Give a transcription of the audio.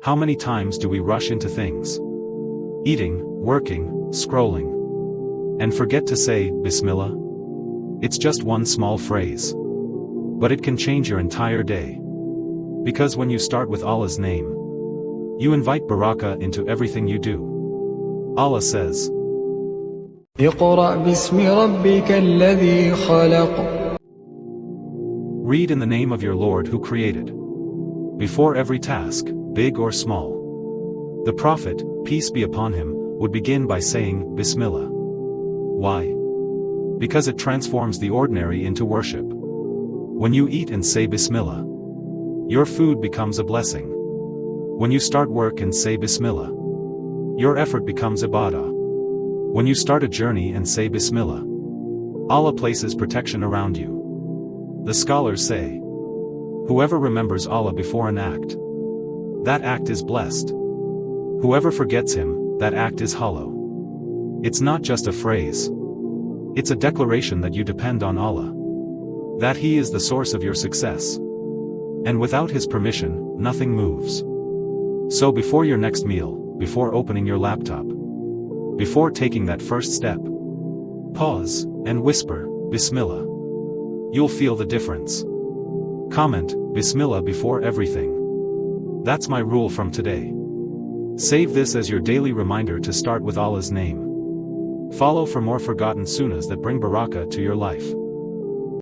How many times do we rush into things? Eating, working, scrolling. And forget to say, Bismillah? It's just one small phrase. But it can change your entire day. Because when you start with Allah's name, you invite barakah into everything you do. Allah says, اقرأ باسم ربك الذي خلق. Read in the name of your Lord who created. Before every task, big or small, the Prophet, peace be upon him, would begin by saying, Bismillah. Why? Because it transforms the ordinary into worship. When you eat and say Bismillah, your food becomes a blessing. When you start work and say Bismillah, your effort becomes ibadah. When you start a journey and say Bismillah, Allah places protection around you. The scholars say, whoever remembers Allah before an act, that act is blessed. Whoever forgets him, that act is hollow. It's not just a phrase. It's a declaration that you depend on Allah. That He is the source of your success. And without His permission, nothing moves. So before your next meal, before opening your laptop, before taking that first step, pause, and whisper, Bismillah. You'll feel the difference. Comment, Bismillah before everything. That's my rule from today. Save this as your daily reminder to start with Allah's name. Follow for more forgotten sunnahs that bring barakah to your life.